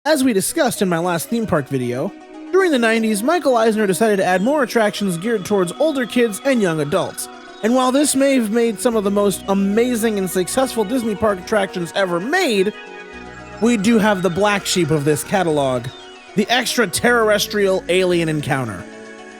As we discussed in my last theme park video, during the 90s, Michael Eisner decided to add more attractions geared towards older kids and young adults. And while this may have made some of the most amazing and successful Disney park attractions ever made, we do have the black sheep of this catalog, the extraterrestrial alien encounter.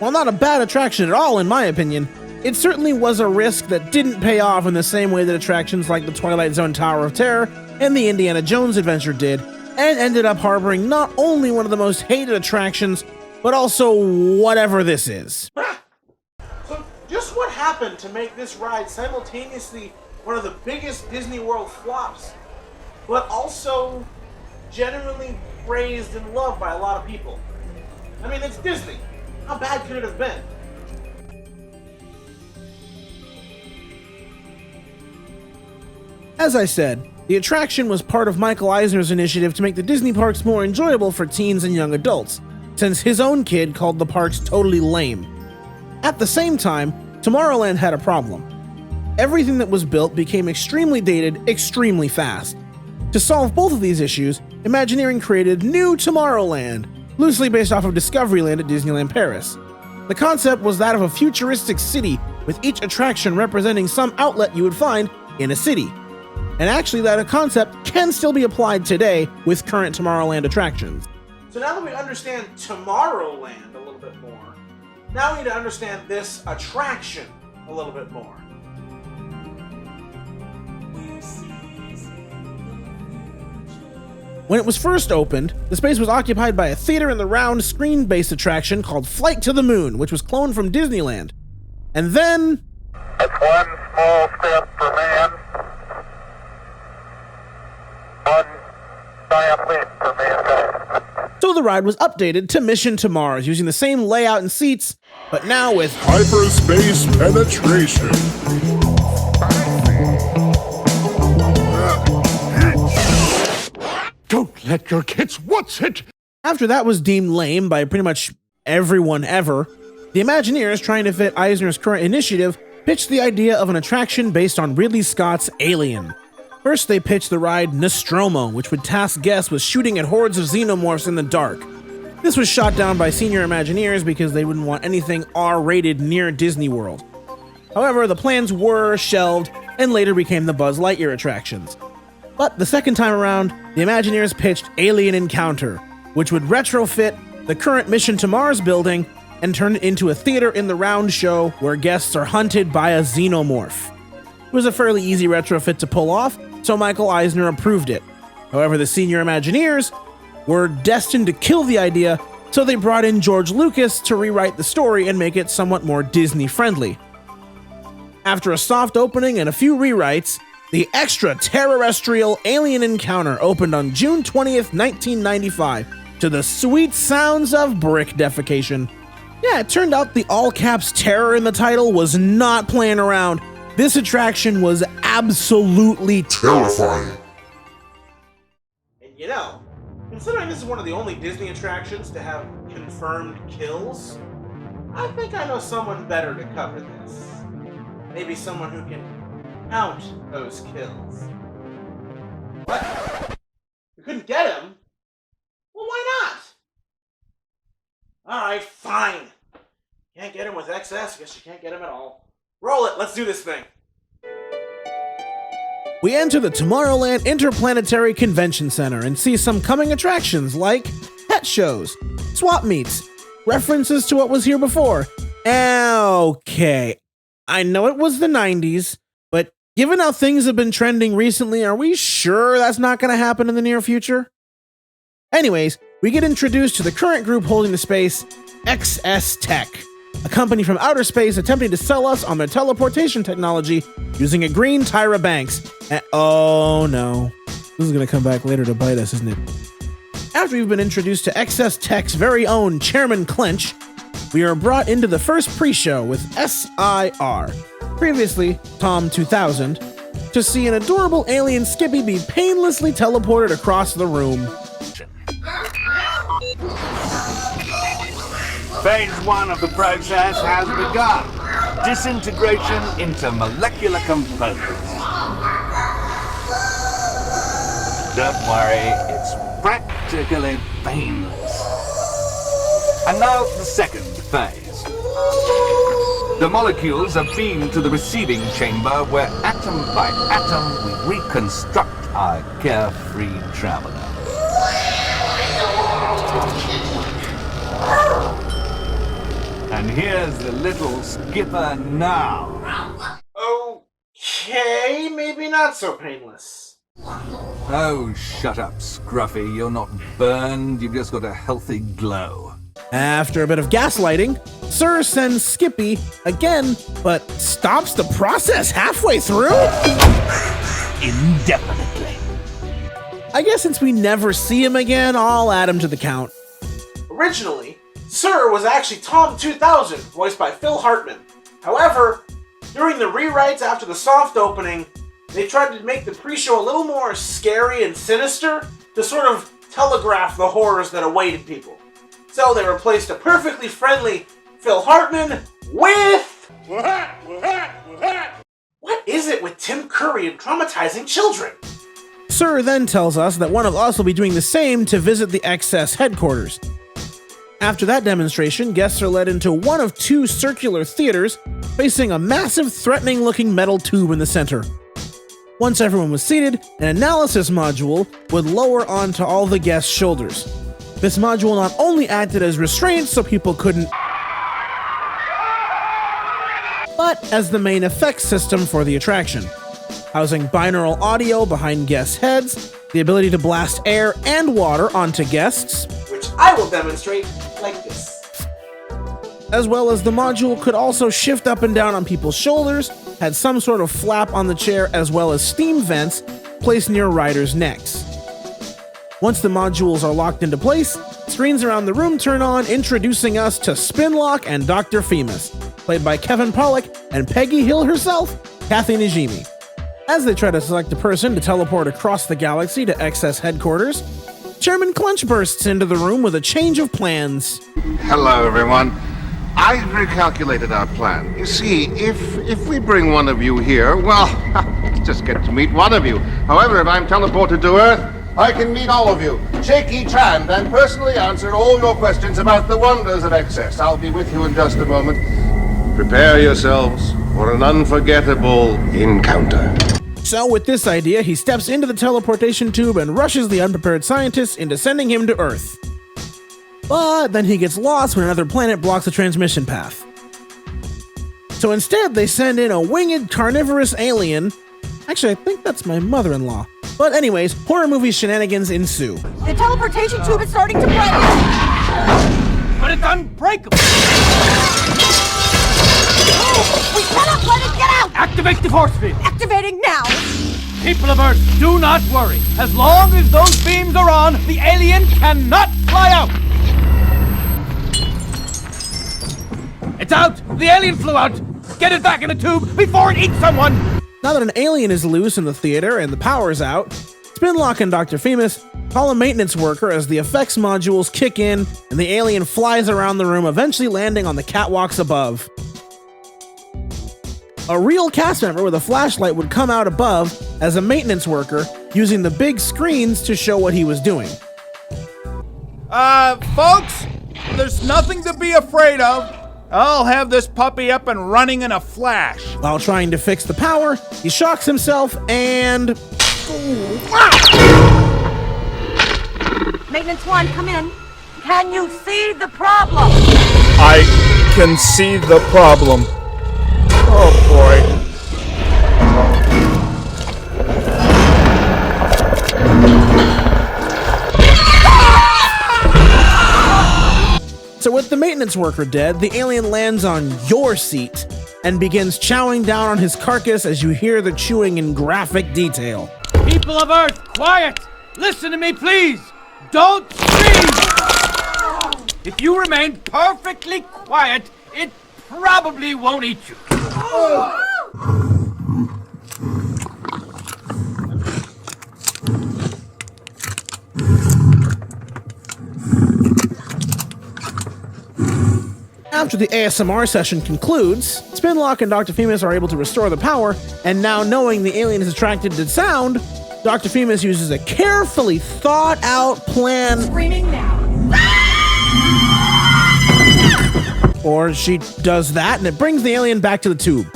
While not a bad attraction at all in my opinion, it certainly was a risk that didn't pay off in the same way that attractions like the Twilight Zone Tower of Terror and the Indiana Jones adventure did, and ended up harboring not only one of the most hated attractions, but also whatever this is. So just what happened to make this ride simultaneously one of the biggest Disney World flops, but also genuinely praised and loved by a lot of people? I mean, it's Disney. How bad could it have been? As I said, the attraction was part of Michael Eisner's initiative to make the Disney parks more enjoyable for teens and young adults, since his own kid called the parks totally lame. At the same time, Tomorrowland had a problem. Everything that was built became extremely dated extremely fast. To solve both of these issues, Imagineering created New Tomorrowland, loosely based off of Discoveryland at Disneyland Paris. The concept was that of a futuristic city, with each attraction representing some outlet you would find in a city. And actually, that concept can still be applied today with current Tomorrowland attractions. So now that we understand Tomorrowland a little bit more, now we need to understand this attraction a little bit more. When it was first opened, the space was occupied by a theater in the round screen-based attraction called Flight to the Moon, which was cloned from Disneyland. And then... It's one small step for man, one giant leap for mankind. So the ride was updated to Mission to Mars, using the same layout and seats, but now with hyperspace penetration. Don't let your kids watch it! After that was deemed lame by pretty much everyone ever, the Imagineers, trying to fit Eisner's current initiative, pitched the idea of an attraction based on Ridley Scott's Alien. First, they pitched the ride Nostromo, which would task guests with shooting at hordes of xenomorphs in the dark. This was shot down by senior Imagineers because they wouldn't want anything R-rated near Disney World. However, the plans were shelved and later became the Buzz Lightyear attractions. But the second time around, the Imagineers pitched Alien Encounter, which would retrofit the current Mission to Mars building and turn it into a theater in the round show where guests are hunted by a xenomorph. It was a fairly easy retrofit to pull off, so Michael Eisner approved it. However, the senior Imagineers were destined to kill the idea, so they brought in George Lucas to rewrite the story and make it somewhat more Disney-friendly. After a soft opening and a few rewrites, the extraterrestrial alien encounter opened on June 20th, 1995, to the sweet sounds of brick defecation. Yeah, it turned out the all-caps terror in the title was not playing around. This attraction was absolutely Terrifying. And you know, considering this is one of the only Disney attractions to have confirmed kills, I think I know someone better to cover this. Maybe someone who can count those kills. What? We couldn't get him? Well, why not? Alright, fine. Can't get him with XS, guess you can't get him at all. Roll it, let's do this thing. We enter the Tomorrowland Interplanetary Convention Center and see some coming attractions like pet shows, swap meets, references to what was here before. Okay, I know it was the 90s, but given how things have been trending recently, are we sure that's not going to happen in the near future? Anyways, we get introduced to the current group holding the space, XS Tech, a company from outer space attempting to sell us on their teleportation technology using a green Tyra Banks. And oh no, this is going to come back later to bite us, isn't it? After we've been introduced to XS Tech's very own Chairman Clench, we are brought into the first pre-show with SIR, previously Tom 2000, to see an adorable alien Skippy be painlessly teleported across the room. Phase 1 of the process has begun. Disintegration into molecular components. Don't worry, it's Breck practically painless. And now the second phase. The molecules are beamed to the receiving chamber where atom by atom we reconstruct our carefree traveler. And here's the little skipper now. Okay, maybe not so painless. Oh, shut up, Scruffy. You're not burned, you've just got a healthy glow. After a bit of gaslighting, Sir sends Skippy again, but stops the process halfway through? Indefinitely. I guess since we never see him again, I'll add him to the count. Originally, Sir was actually Tom 2000, voiced by Phil Hartman. However, during the rewrites after the soft opening, they tried to make the pre-show a little more scary and sinister to sort of telegraph the horrors that awaited people. So they replaced a perfectly friendly Phil Hartman with... What is it with Tim Curry and traumatizing children? Sir then tells us that one of us will be doing the same to visit the XS headquarters. After that demonstration, guests are led into one of two circular theaters facing a massive, threatening-looking metal tube in the center. Once everyone was seated, an analysis module would lower onto all the guests' shoulders. This module not only acted as restraints so people couldn't, but as the main effects system for the attraction, housing binaural audio behind guests' heads, the ability to blast air and water onto guests, which I will demonstrate like this. As well as the module could also shift up and down on people's shoulders, had some sort of flap on the chair, as well as steam vents placed near riders' necks. Once the modules are locked into place, screens around the room turn on, introducing us to Spinlock and Dr. Femus, played by Kevin Pollak and Peggy Hill herself, Kathy Najimy. As they try to select a person to teleport across the galaxy to XS headquarters, Chairman Clench bursts into the room with a change of plans. Hello, everyone. I recalculated our plan. You see, if we bring one of you here, well, just get to meet one of you. However, if I'm teleported to Earth, I can meet all of you, shake each hand, and personally answer all your questions about the wonders of XS. I'll be with you in just a moment. Prepare yourselves for an unforgettable encounter. So with this idea, he steps into the teleportation tube and rushes the unprepared scientists into sending him to Earth. But then he gets lost when another planet blocks the transmission path. So instead, they send in a winged carnivorous alien. Actually, I think that's my mother-in-law. But anyways, horror movie shenanigans ensue. The teleportation tube is starting to break! But it's unbreakable! We cannot let it get out! Activate the force field! Activating now! People of Earth, do not worry. As long as those beams are on, the alien cannot fly out! It's out! The alien flew out! Get it back in the tube before it eats someone! Now that an alien is loose in the theater and the power's out, Spinlock and Dr. Femus call a maintenance worker as the effects modules kick in and the alien flies around the room, eventually landing on the catwalks above. A real cast member with a flashlight would come out above as a maintenance worker, using the big screens to show what he was doing. Folks, there's nothing to be afraid of. I'll have this puppy up and running in a flash. While trying to fix the power, he shocks himself and... Maintenance 1, come in. Can you see the problem? I can see the problem. Oh boy. So with the maintenance worker dead, the alien lands on your seat and begins chowing down on his carcass as you hear the chewing in graphic detail. People of Earth, quiet! Listen to me, please! Don't scream! If you remain perfectly quiet, it probably won't eat you. After the ASMR session concludes, Spinlock and Dr. Femus are able to restore the power, and now knowing the alien is attracted to sound, Dr. Femus uses a carefully thought out plan. Screaming now. Or she does that and it brings the alien back to the tube.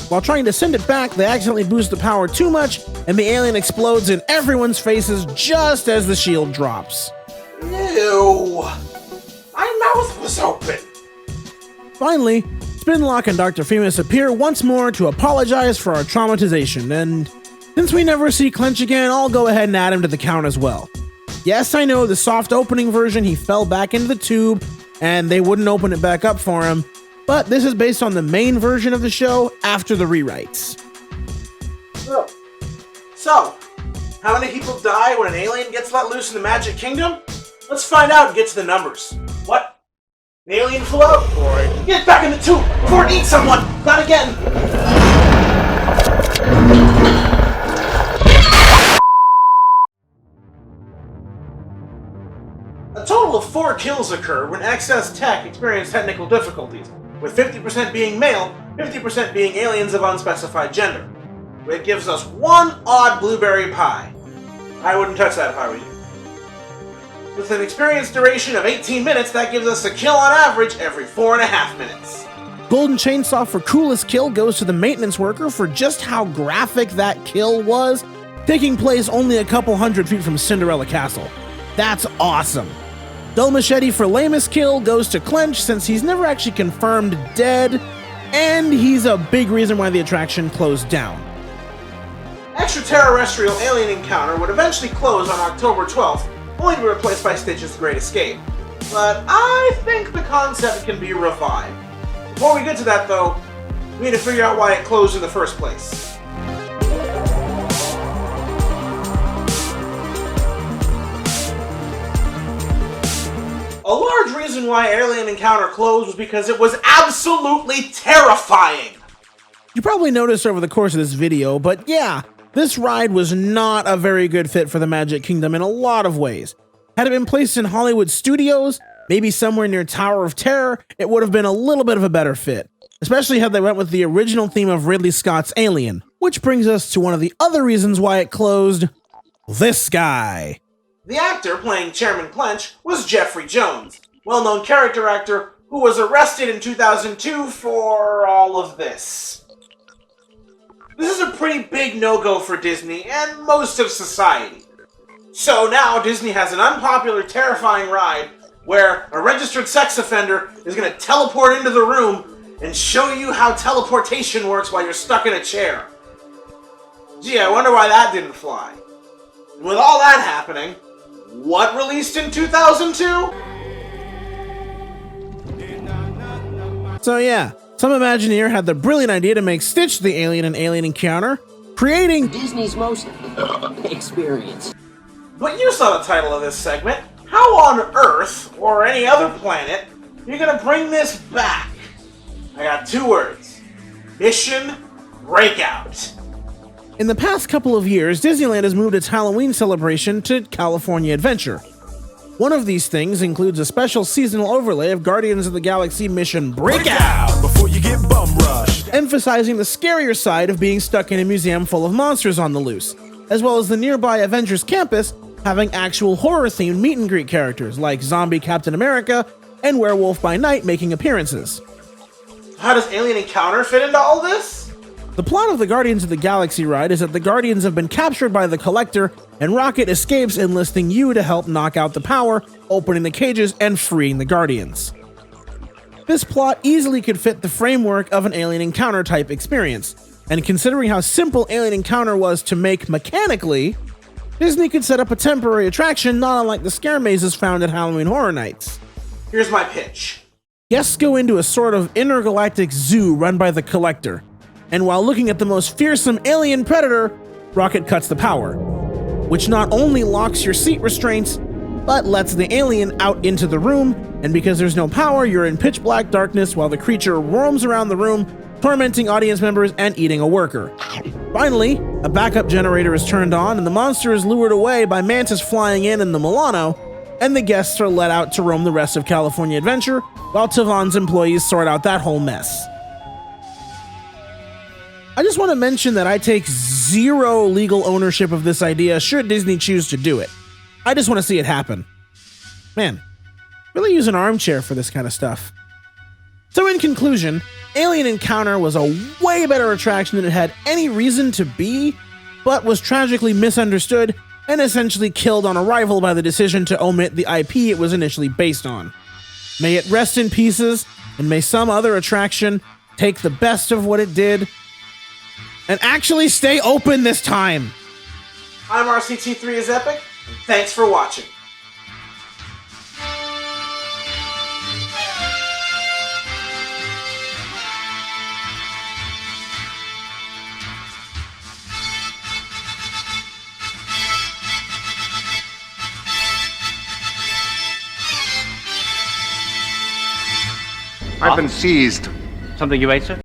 While trying to send it back, they accidentally boost the power too much and the alien explodes in everyone's faces just as the shield drops. Ew! My mouth was open. Finally, Spinlock and Dr. Femus appear once more to apologize for our traumatization, and since we never see Clench again, I'll go ahead and add him to the count as well. Yes, I know the soft opening version, he fell back into the tube and they wouldn't open it back up for him, but this is based on the main version of the show after the rewrites. So, how many people die when an alien gets let loose in the Magic Kingdom? Let's find out and get to the numbers. What? The alien flew out? Get back in the tube before it eats someone! Not again! A total of 4 kills occur when excess tech experience technical difficulties, with 50% being male, 50% being aliens of unspecified gender. It gives us 1 odd blueberry pie. I wouldn't touch that if I were you. With an experience duration of 18 minutes, that gives us a kill on average every 4.5 minutes. Golden Chainsaw for coolest kill goes to the maintenance worker for just how graphic that kill was, taking place only a couple hundred feet from Cinderella Castle. That's awesome. Dull Machete for lamest kill goes to Clench since he's never actually confirmed dead, and he's a big reason why the attraction closed down. ExtraTERRORestrial alien encounter would eventually close on October 12th, only to be replaced by Stitch's Great Escape. But I think the concept can be revived. Before we get to that though, we need to figure out why it closed in the first place. A large reason why Alien Encounter closed was because it was absolutely terrifying! You probably noticed over the course of this video, but yeah, this ride was not a very good fit for the Magic Kingdom in a lot of ways. Had it been placed in Hollywood Studios, maybe somewhere near Tower of Terror, it would have been a little bit of a better fit. Especially had they went with the original theme of Ridley Scott's Alien. Which brings us to one of the other reasons why it closed. This guy. The actor playing Chairman Clench was Jeffrey Jones, well-known character actor who was arrested in 2002 for all of this. This is a pretty big no-go for Disney and most of society. So now Disney has an unpopular, terrifying ride where a registered sex offender is going to teleport into the room and show you how teleportation works while you're stuck in a chair. Gee, I wonder why that didn't fly. And with all that happening, what released in 2002? So yeah, some Imagineer had the brilliant idea to make Stitch the alien in Alien Encounter, creating Disney's most experience. But you saw the title of this segment. How on Earth, or any other planet, are you gonna bring this back? I got 2 words. Mission Breakout. In the past couple of years, Disneyland has moved its Halloween celebration to California Adventure. One of these things includes a special seasonal overlay of Guardians of the Galaxy Mission Breakout, before you get bum rushed, emphasizing the scarier side of being stuck in a museum full of monsters on the loose, as well as the nearby Avengers campus having actual horror-themed meet-and-greet characters like Zombie Captain America and Werewolf by Night making appearances. How does Alien Encounter fit into all this? The plot of the Guardians of the Galaxy ride is that the Guardians have been captured by the Collector, and Rocket escapes enlisting you to help knock out the power, opening the cages, and freeing the Guardians. This plot easily could fit the framework of an Alien Encounter type experience, and considering how simple Alien Encounter was to make mechanically, Disney could set up a temporary attraction not unlike the scare mazes found at Halloween Horror Nights. Here's my pitch. Guests go into a sort of intergalactic zoo run by the Collector, and while looking at the most fearsome alien predator, Rocket cuts the power, which not only locks your seat restraints, but lets the alien out into the room, and because there's no power, you're in pitch black darkness while the creature roams around the room, tormenting audience members and eating a worker. Finally, a backup generator is turned on, and the monster is lured away by Mantis flying in the Milano, and the guests are let out to roam the rest of California Adventure, while Tavon's employees sort out that whole mess. I just want to mention that I take zero legal ownership of this idea should Disney choose to do it. I just want to see it happen. Man, really use an armchair for this kind of stuff. So in conclusion, Alien Encounter was a way better attraction than it had any reason to be, but was tragically misunderstood and essentially killed on arrival by the decision to omit the IP it was initially based on. May it rest in pieces, and may some other attraction take the best of what it did and actually stay open this time. I'm RCT3 is Epic, and thanks for watching. I've been seized. Something you ate, sir?